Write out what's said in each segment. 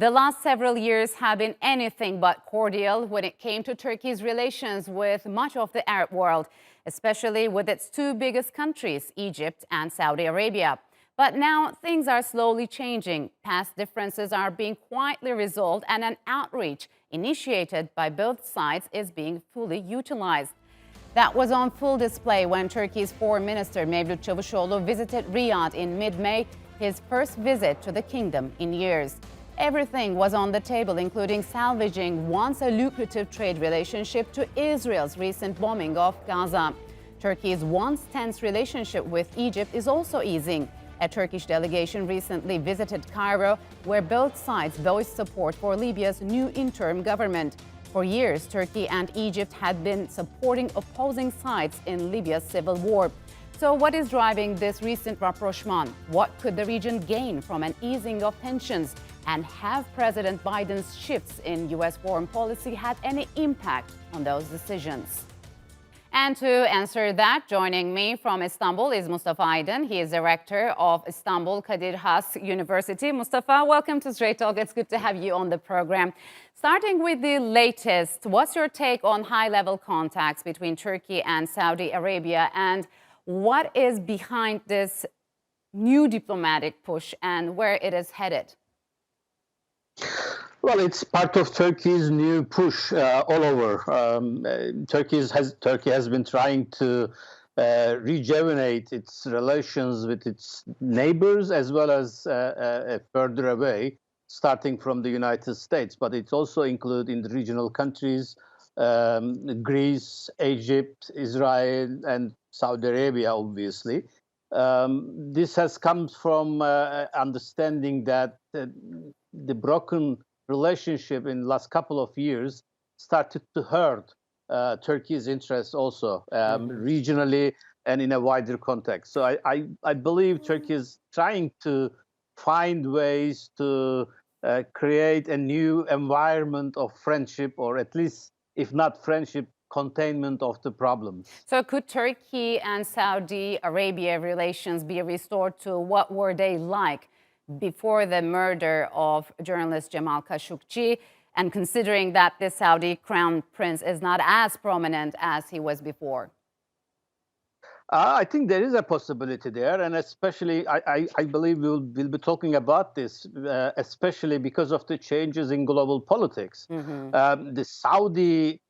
The last several years have been anything but cordial when it came to Turkey's relations with much of the Arab world, especially with its two biggest countries, Egypt and Saudi Arabia. But now things are slowly changing. Past differences are being quietly resolved, and an outreach initiated by both sides is being fully utilized. That was on full display when Turkey's Foreign Minister Mevlut Cavusoglu visited Riyadh in mid-May, his first visit to the kingdom in years. Everything was on the table, including salvaging once a lucrative trade relationship to Israel's recent bombing of Gaza. Turkey's once tense relationship with Egypt is also easing. A Turkish delegation recently visited Cairo, where both sides voiced support for Libya's new interim government. For years, Turkey and Egypt had been supporting opposing sides in Libya's civil war. So what is driving this recent rapprochement? What could the region gain from an easing of tensions? And have President Biden's shifts in U.S. foreign policy had any impact on those decisions? And to answer that, joining me from Istanbul is Mustafa Aydın. He is director of Istanbul Kadir Has University. Mustafa, welcome to Straight Talk. It's good to have you on the program. Starting with the latest, what's your take on high-level contacts between Turkey and Saudi Arabia, and what is behind this new diplomatic push and where it is headed? Well, it's part of Turkey's new push all over. Turkey has been trying to rejuvenate its relations with its neighbors as well as further away, starting from the United States. But it also includes in the regional countries, Greece, Egypt, Israel, and Saudi Arabia, obviously. This has come from understanding that the broken relationship in the last couple of years started to hurt Turkey's interests also regionally and in a wider context. So I believe Turkey is trying to find ways to create a new environment of friendship, or at least, if not friendship, containment of the problems. So could Turkey and Saudi Arabia relations be restored to what were they like before the murder of journalist Jamal Khashoggi, and considering that the Saudi crown prince is not as prominent as he was before? I think there is a possibility there, and especially I believe we'll be talking about this, especially because of the changes in global politics. The Saudi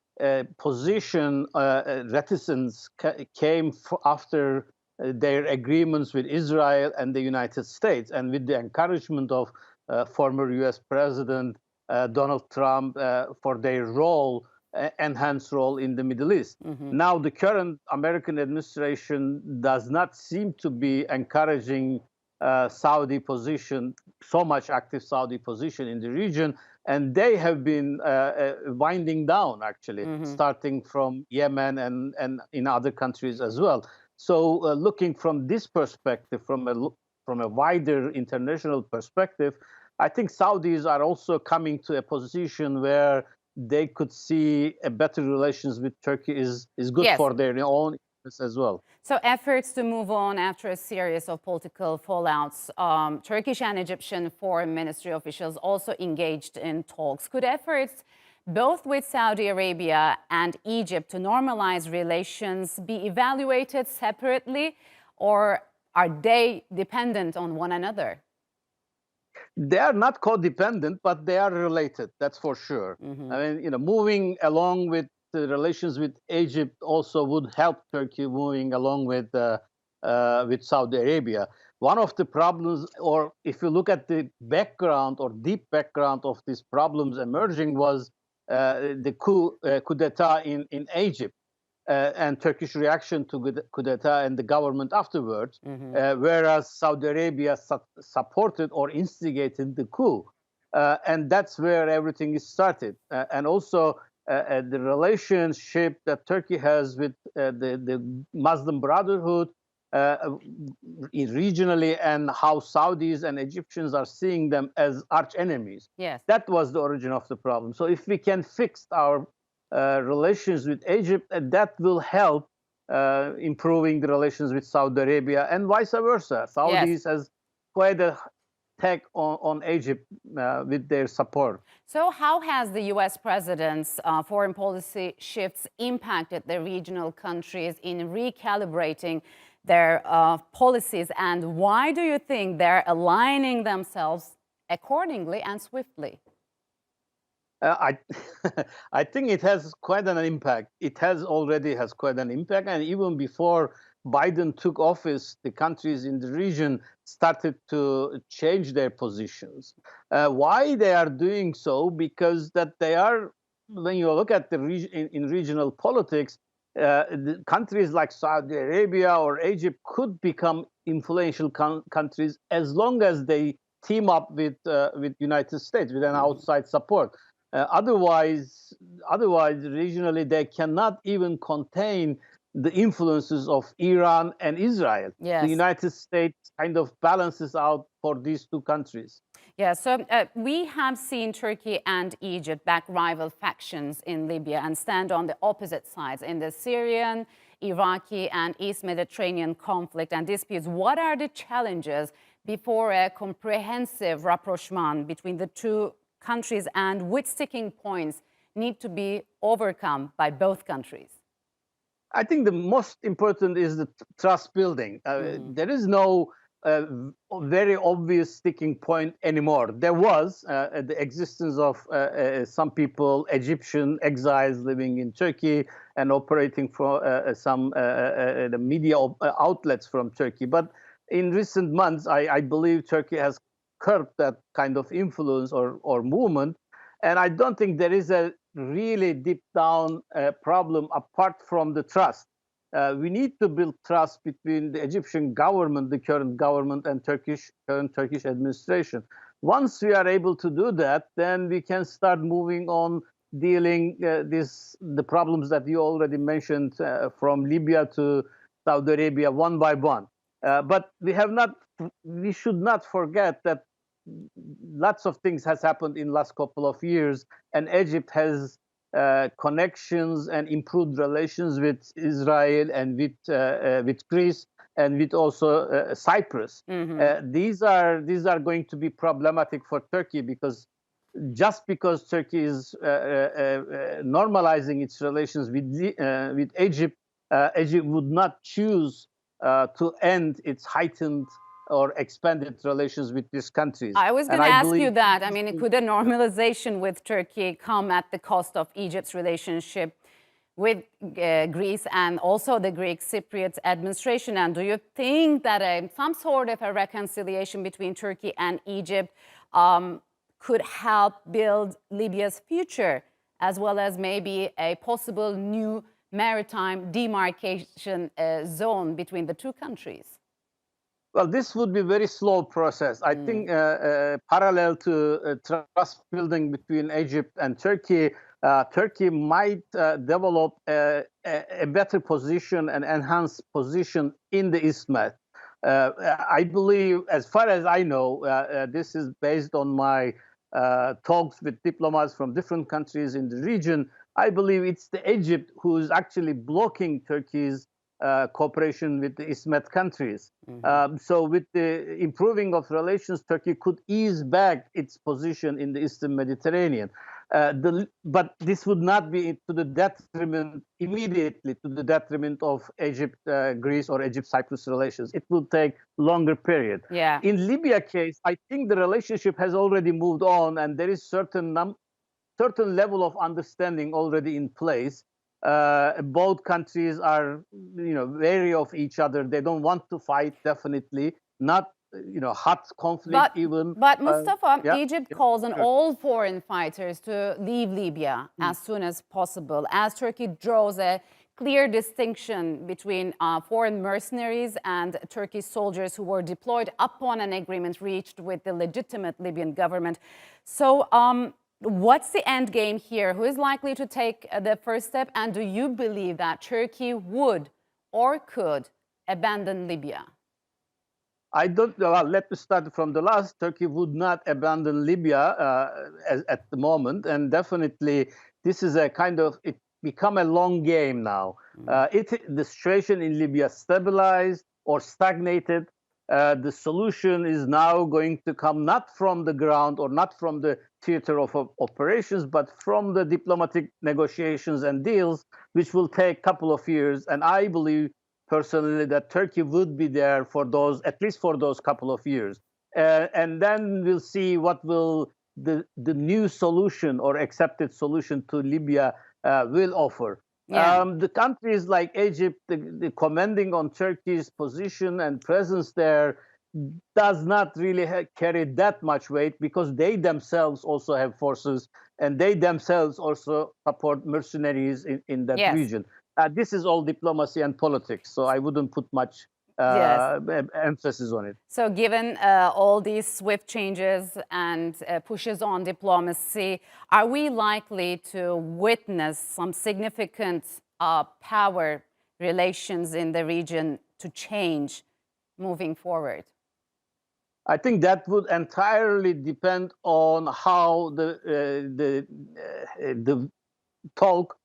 position reticence came after their agreements with Israel and the United States, and with the encouragement of former U.S. President Donald Trump for their enhanced role in the Middle East. Now, the current American administration does not seem to be encouraging Saudi position, so much active Saudi position in the region, and they have been winding down, actually, starting from Yemen and in other countries as well. So looking from this perspective, from a wider international perspective, I think Saudis are also coming to a position where they could see a better relations with Turkey is good for their own interests as well. So efforts to move on after a series of political fallouts, Turkish and Egyptian foreign ministry officials also engaged in talks. Could efforts both with Saudi Arabia and Egypt to normalize relations be evaluated separately, or are they dependent on one another? They are not codependent, but they are related. That's for sure. I mean, moving along with the relations with Egypt also would help Turkey moving along with Saudi Arabia. One of the problems, or if you look at the background or deep background of these problems emerging, was the coup d'etat in Egypt and Turkish reaction to coup d'etat and the government afterwards, whereas Saudi Arabia supported or instigated the coup. And that's where everything is started. And also the relationship that Turkey has with the Muslim Brotherhood regionally, and how Saudis and Egyptians are seeing them as arch enemies. Yes. That was the origin of the problem. So if we can fix our relations with Egypt, that will help improving the relations with Saudi Arabia and vice versa. Saudis has quite a attack on Egypt with their support. So, how has the U.S. president's foreign policy shifts impacted the regional countries in recalibrating their policies, and why do you think they're aligning themselves accordingly and swiftly? I I think it has quite an impact. It already has quite an impact, and even before Biden took office, the countries in the region started to change their positions. Why they are doing so? Because that they are, when you look at the region in regional politics, the countries like Saudi Arabia or Egypt could become influential countries as long as they team up with United States with an outside support. Otherwise, regionally, they cannot even contain the influences of Iran and Israel. The Yes. United States kind of balances out for these two countries. Yeah, so we have seen Turkey and Egypt back rival factions in Libya and stand on the opposite sides in the Syrian, Iraqi, and East Mediterranean conflict and disputes. What are the challenges before a comprehensive rapprochement between the two countries, and which sticking points need to be overcome by both countries? I think the most important is the trust building. There is no very obvious sticking point anymore. There was the existence of some people, Egyptian exiles living in Turkey and operating for some the media outlets from Turkey. But in recent months, I believe Turkey has curbed that kind of influence or movement. And I don't think there is a really deep down problem apart from the trust. We need to build trust between the Egyptian government, the current government, and current Turkish administration. Once we are able to do that, then we can start moving on dealing the problems that you already mentioned from Libya to Saudi Arabia one by one. But we should not forget that lots of things has happened in last couple of years, and Egypt has connections and improved relations with Israel and with Greece and with also Cyprus. These are going to be problematic for Turkey, because just because Turkey is normalizing its relations with Egypt, Egypt would not choose to end its heightened or expanded relations with these countries. I was going to ask you that. I mean, could a normalization with Turkey come at the cost of Egypt's relationship with Greece and also the Greek Cypriot administration? And do you think that some sort of a reconciliation between Turkey and Egypt could help build Libya's future, as well as maybe a possible new maritime demarcation zone between the two countries? Well, this would be a very slow process. I think parallel to trust building between Egypt and Turkey, Turkey might develop a better position and enhanced position in the Isthmus. I believe, as far as I know, this is based on my talks with diplomats from different countries in the region. I believe it's the Egypt who is actually blocking Turkey's cooperation with the Isthmus countries. So with the improving of relations, Turkey could ease back its position in the Eastern Mediterranean. But this would not be to the detriment, immediately to the detriment of Egypt-Greece or Egypt-Cyprus relations. It will take longer period. Yeah. In Libya case, I think the relationship has already moved on, and there is certain level of understanding already in place. Both countries are, wary of each other. They don't want to fight, definitely. Not, hot conflict even. But Mustafa, yeah, Egypt calls on all foreign fighters to leave Libya as soon as possible, as Turkey draws a clear distinction between foreign mercenaries and Turkish soldiers who were deployed upon an agreement reached with the legitimate Libyan government. So, what's the end game here? Who is likely to take the first step? And do you believe that Turkey would or could abandon Libya? I don't. Well, let me start from the last. Turkey would not abandon Libya at the moment, and definitely this is a kind of it become a long game now. The situation in Libya stabilized or stagnated. the solution is now going to come not from the ground or not from the theater of operations, but from the diplomatic negotiations and deals, which will take a couple of years. And I believe personally that Turkey would be there for those, at least for those couple of years. And then we'll see what will the new solution or accepted solution to Libya will offer. Yeah. The countries like Egypt, the commenting on Turkey's position and presence there does not really carry that much weight because they themselves also have forces and they themselves also support mercenaries in that Yes. region. This is all diplomacy and politics, so I wouldn't put much Yes. emphasis on it. So given all these swift changes and pushes on diplomacy, are we likely to witness some significant power relations in the region to change moving forward? I think that would entirely depend on how the talk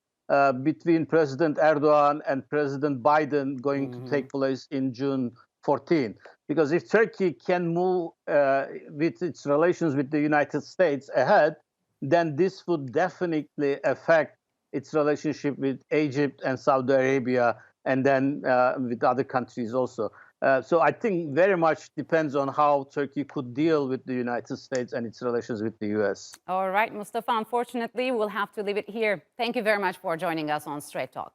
between President Erdogan and President Biden going to take place in June 14. Because if Turkey can move with its relations with the United States ahead, then this would definitely affect its relationship with Egypt and Saudi Arabia, and then with other countries also. So I think very much depends on how Turkey could deal with the United States and its relations with the US. All right, Mustafa, unfortunately, we'll have to leave it here. Thank you very much for joining us on Straight Talk.